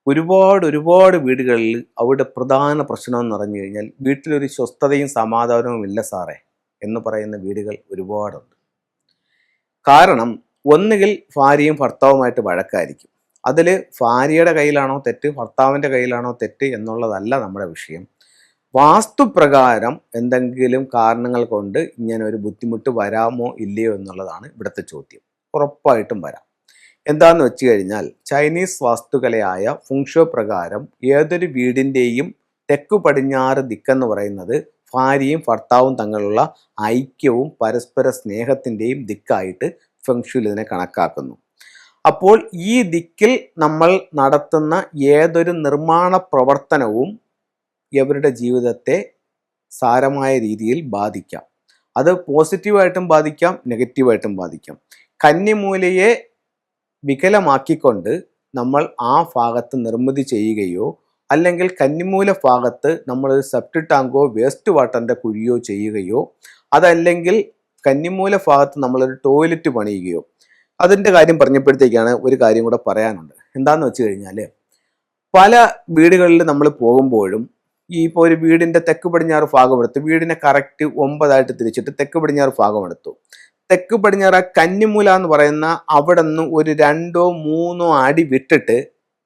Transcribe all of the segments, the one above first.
ഒരുപാട് വീടുകളിൽ അവരുടെ പ്രധാന പ്രശ്നം എന്ന് പറഞ്ഞു കഴിഞ്ഞാൽ വീട്ടിലൊരു സ്വസ്ഥതയും സമാധാനവും ഇല്ല സാറേ എന്ന് പറയുന്ന വീടുകൾ ഒരുപാടുണ്ട്. കാരണം ഒന്നുകിൽ ഭാര്യയും ഭർത്താവുമായിട്ട് വഴക്കായിരിക്കും. അതിൽ ഭാര്യയുടെ കയ്യിലാണോ തെറ്റ്, ഭർത്താവിൻ്റെ കയ്യിലാണോ തെറ്റ് എന്നുള്ളതല്ല നമ്മുടെ വിഷയം. വാസ്തുപ്രകാരം എന്തെങ്കിലും കാരണങ്ങൾ കൊണ്ട് ഇങ്ങനെ ഒരു ബുദ്ധിമുട്ട് വരാമോ ഇല്ലയോ എന്നുള്ളതാണ് ഇവിടുത്തെ ചോദ്യം. ഉറപ്പായിട്ടും വരാം. എന്താന്ന് വെച്ച് കഴിഞ്ഞാൽ ചൈനീസ് വാസ്തുകലയായ ഫുങ്ഷോ പ്രകാരം ഏതൊരു വീടിൻ്റെയും തെക്കു പടിഞ്ഞാറ് ദിക്കെന്ന് പറയുന്നത് ഭാര്യയും ഭർത്താവും തമ്മിലുള്ള ഐക്യവും പരസ്പര സ്നേഹത്തിൻ്റെയും ദിക്കായിട്ട് ഫെങ്ഷുയിൽ ഇതിനെ കണക്കാക്കുന്നു. അപ്പോൾ ഈ ദിക്കിൽ നമ്മൾ നടത്തുന്ന ഏതൊരു നിർമ്മാണ പ്രവർത്തനവും ഇവരുടെ ജീവിതത്തെ സാരമായ രീതിയിൽ ബാധിക്കാം. അത് പോസിറ്റീവായിട്ടും ബാധിക്കാം, നെഗറ്റീവായിട്ടും ബാധിക്കാം. കന്നിമൂലയെ വികലമാക്കിക്കൊണ്ട് നമ്മൾ ആ ഭാഗത്ത് നിർമ്മിതി ചെയ്യുകയോ അല്ലെങ്കിൽ കന്നിമൂല ഭാഗത്ത് നമ്മളൊരു സെപ്റ്റിക് ടാങ്കോ വേസ്റ്റ് വാട്ടറിൻ്റെ കുഴിയോ ചെയ്യുകയോ അതല്ലെങ്കിൽ കന്നിമൂല ഭാഗത്ത് നമ്മളൊരു ടോയ്ലറ്റ് പണിയുകയോ, അതിൻ്റെ കാര്യം പറഞ്ഞപ്പോഴത്തേക്കാണ് ഒരു കാര്യം കൂടെ പറയാനുണ്ട്. എന്താണെന്ന് വെച്ച് കഴിഞ്ഞാൽ പല വീടുകളിൽ നമ്മൾ പോകുമ്പോഴും ഇപ്പോൾ ഒരു വീടിൻ്റെ തെക്ക് പടിഞ്ഞാറ് ഭാഗം എടുത്ത് വീടിനെ കറക്റ്റ് 9 തിരിച്ചിട്ട് തെക്ക് പടിഞ്ഞാറ് ഭാഗം എടുത്തു. തെക്ക് പടിഞ്ഞാറ് കന്നിമൂല എന്ന് പറയുന്ന അവിടെ നിന്ന് ഒരു 2-3 അടി വിട്ടിട്ട്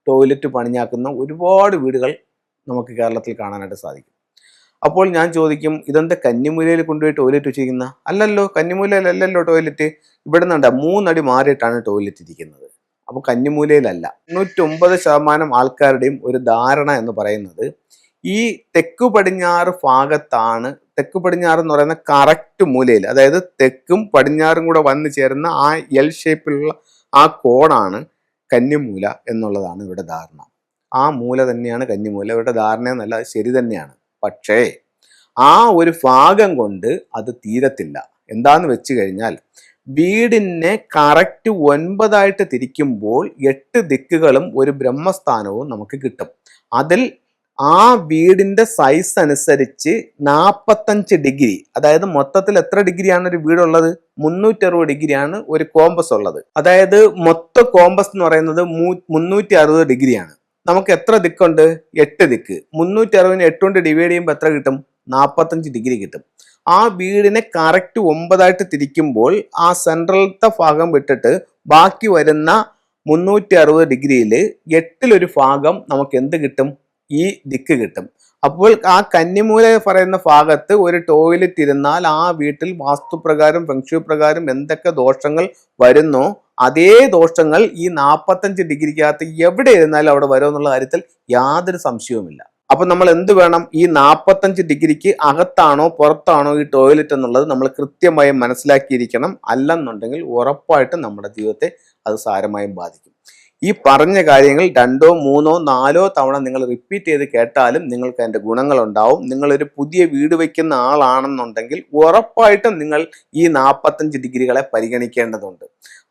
ടോയ്ലറ്റ് പണിഞ്ഞാക്കുന്ന ഒരുപാട് വീടുകൾ നമുക്ക് കേരളത്തിൽ കാണാനായിട്ട് സാധിക്കും. അപ്പോൾ ഞാൻ ചോദിക്കും, ഇതെന്താ കന്നിമൂലയിൽ കൊണ്ടുപോയി ടോയ്ലറ്റ് വെച്ചിരിക്കുന്ന? അല്ലല്ലോ, കന്നിമൂലയിലല്ലല്ലോ ടോയ്ലറ്റ്. ഇവിടെ നിന്നുണ്ട് 3 അടി മാറിയിട്ടാണ് ടോയ്ലറ്റ് ഇരിക്കുന്നത്. അപ്പോൾ കന്നിമൂലയിലല്ല. 99% ആൾക്കാരുടെയും ഒരു ധാരണ എന്ന് പറയുന്നത് ഈ തെക്കു പടിഞ്ഞാറ് ഭാഗത്താണ്. തെക്ക് പടിഞ്ഞാറ് എന്ന് പറയുന്ന കറക്റ്റ് മൂലയിൽ, അതായത് തെക്കും പടിഞ്ഞാറും കൂടെ വന്നു ചേരുന്ന ആ എൽ ഷേപ്പിലുള്ള ആ കോണാണ് കന്നിമൂല എന്നുള്ളതാണ് ഇവിടെ ധാരണ. ആ മൂല തന്നെയാണ് കന്നിമൂല. ഇവിടെ ധാരണ എന്നല്ല, അത് ശരി തന്നെയാണ്. പക്ഷേ ആ ഒരു ഭാഗം കൊണ്ട് അത് തീരത്തില്ല. എന്താന്ന് വെച്ച് കഴിഞ്ഞാൽ വീടിനെ കറക്റ്റ് 9 തിരിക്കുമ്പോൾ 8 ദിക്കുകളും ഒരു ബ്രഹ്മസ്ഥാനവും നമുക്ക് കിട്ടും. അതിൽ ആ വീടിന്റെ സൈസ് അനുസരിച്ച് 45 ഡിഗ്രി, അതായത് മൊത്തത്തിൽ എത്ര ഡിഗ്രിയാണ് ഒരു വീടുള്ളത്? 360 ഡിഗ്രിയാണ് ഒരു കോമ്പസ് ഉള്ളത്. അതായത് മൊത്തം കോമ്പസ് എന്ന് പറയുന്നത് 360 ഡിഗ്രിയാണ്. നമുക്ക് എത്ര ദിക്കുണ്ട്? 8 ദിക്ക്. 360 8 കൊണ്ട് ഡിവൈഡ് ചെയ്യുമ്പോൾ എത്ര കിട്ടും? 45 ഡിഗ്രി കിട്ടും. ആ വീടിനെ കറക്റ്റ് 9 തിരിക്കുമ്പോൾ ആ സെൻട്രലത്തെ ഭാഗം വിട്ടിട്ട് ബാക്കി വരുന്ന 360 ഡിഗ്രിയിൽ 8 ഭാഗം നമുക്ക് എന്ത് കിട്ടും? ഈ ദിക്ക് കിട്ടും. അപ്പോൾ ആ കന്നിമൂല പറയുന്ന ഭാഗത്ത് ഒരു ടോയ്ലറ്റ് ഇരുന്നാൽ ആ വീട്ടിൽ വാസ്തുപ്രകാരം ഫെങ്ഷു പ്രകാരം എന്തൊക്കെ ദോഷങ്ങൾ വരുന്നോ അതേ ദോഷങ്ങൾ ഈ 45 ഡിഗ്രിക്കകത്ത് എവിടെ ഇരുന്നാലും അവിടെ വരുമെന്നുള്ള കാര്യത്തിൽ യാതൊരു സംശയവുമില്ല. അപ്പൊ നമ്മൾ എന്ത് വേണം? ഈ 45 ഡിഗ്രിക്ക് അകത്താണോ പുറത്താണോ ഈ ടോയ്ലറ്റ് എന്നുള്ളത് നമ്മൾ കൃത്യമായി മനസ്സിലാക്കിയിരിക്കണം. അല്ലെന്നുണ്ടെങ്കിൽ ഉറപ്പായിട്ടും നമ്മുടെ ജീവിതത്തെ അത് സാരമായും ബാധിക്കും. ഈ പറഞ്ഞ കാര്യങ്ങൾ 2, 3, 4 തവണ നിങ്ങൾ റിപ്പീറ്റ് ചെയ്ത് കേട്ടാലും നിങ്ങൾക്ക് അതിൻ്റെ ഗുണങ്ങളുണ്ടാവും. നിങ്ങളൊരു പുതിയ വീട് വയ്ക്കുന്ന ആളാണെന്നുണ്ടെങ്കിൽ ഉറപ്പായിട്ടും നിങ്ങൾ ഈ 45 ഡിഗ്രികളെ പരിഗണിക്കേണ്ടതുണ്ട്.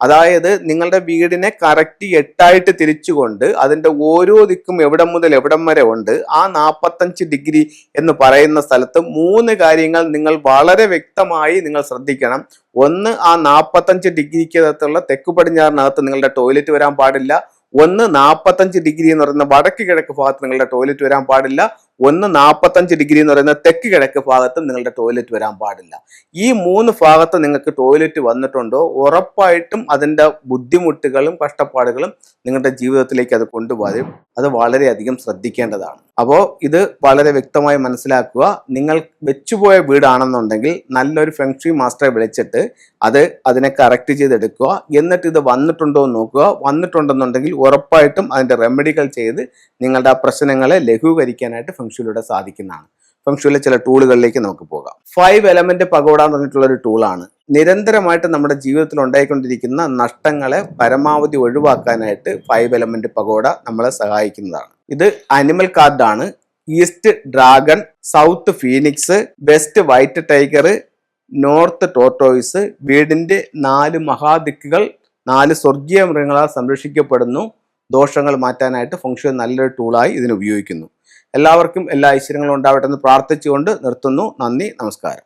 അതായത് നിങ്ങളുടെ വീടിനെ കറക്റ്റ് 8 തിരിച്ചുകൊണ്ട് അതിൻ്റെ ഓരോ ദിക്കും എവിടം മുതൽ എവിടം വരെ ഉണ്ട് ആ 45 ഡിഗ്രി എന്ന് പറയുന്ന സ്ഥലത്ത് 3 കാര്യങ്ങൾ നിങ്ങൾ വളരെ വ്യക്തമായി നിങ്ങൾ ശ്രദ്ധിക്കണം. ഒന്ന്, ആ 45 ഡിഗ്രിക്കകത്തുള്ള തെക്ക് പടിഞ്ഞാറിനകത്ത് നിങ്ങളുടെ ടോയ്ലറ്റ് വരാൻ പാടില്ല. ഒന്ന്, 45 ഡിഗ്രി എന്ന് പറയുന്ന വടക്ക് കിഴക്ക് ഭാഗത്ത് നിങ്ങളുടെ ടോയ്ലറ്റ് വരാൻ പാടില്ല. ഒന്ന്, 45 ഡിഗ്രി എന്ന് പറയുന്ന തെക്ക് കിഴക്ക് ഭാഗത്ത് നിങ്ങളുടെ ടോയ്ലറ്റ് വരാൻ പാടില്ല. ഈ 3 ഭാഗത്ത് നിങ്ങൾക്ക് ടോയ്ലറ്റ് വന്നിട്ടുണ്ടോ ഉറപ്പായിട്ടും അതിൻ്റെ ബുദ്ധിമുട്ടുകളും കഷ്ടപ്പാടുകളും നിങ്ങളുടെ ജീവിതത്തിലേക്ക് അത് കൊണ്ടുപോകും. അത് വളരെയധികം ശ്രദ്ധിക്കേണ്ടതാണ്. അപ്പോൾ ഇത് വളരെ വ്യക്തമായി മനസ്സിലാക്കുക. നിങ്ങൾ വെച്ചുപോയ വീടാണെന്നുണ്ടെങ്കിൽ നല്ലൊരു ഫെങ്ഷി മാസ്റ്ററെ വിളിച്ചിട്ട് അതിനെ കറക്റ്റ് ചെയ്തെടുക്കുക. എന്നിട്ട് ഇത് വന്നിട്ടുണ്ടോ എന്ന് നോക്കുക. വന്നിട്ടുണ്ടെന്നുണ്ടെങ്കിൽ ഉറപ്പായിട്ടും അതിൻ്റെ റെമഡികൾ ചെയ്ത് നിങ്ങളുടെ ആ പ്രശ്നങ്ങളെ ലഘൂകരിക്കാനായിട്ട് ഫെങ്ഷുയിലൂടെ സാധിക്കുന്നതാണ്. ഫെങ്ഷുയിലെ ചില ടൂളുകളിലേക്ക് നമുക്ക് പോകാം. 5 എലമെന്റ് പഗോഡ എന്ന് പറഞ്ഞിട്ടുള്ള ഒരു ടൂളാണ്. നിരന്തരമായിട്ട് നമ്മുടെ ജീവിതത്തിൽ ഉണ്ടായിക്കൊണ്ടിരിക്കുന്ന നഷ്ടങ്ങളെ പരമാവധി ഒഴിവാക്കാനായിട്ട് 5 എലമെന്റ് പഗോഡ നമ്മളെ സഹായിക്കുന്നതാണ്. ഇത് അനിമൽ കാർഡാണ്. East dragon, south Phoenix, west white tiger, north tortoise. വീടിന്റെ 4 മഹാദിക്കുകൾ 4 സ്വർഗീയ മൃഗങ്ങളാൽ സംരക്ഷിക്കപ്പെടുന്നു. ദോഷങ്ങൾ മാറ്റാനായിട്ട് ഫെങ്ഷുയി നല്ലൊരു ടൂളായി ഇതിന് ഉപയോഗിക്കുന്നു. എല്ലാവർക്കും എല്ലാ ഐശ്വര്യങ്ങളും ഉണ്ടാവട്ടെ എന്ന് പ്രാർത്ഥിച്ചുകൊണ്ട് നിർത്തുന്നു. നന്ദി, നമസ്കാരം.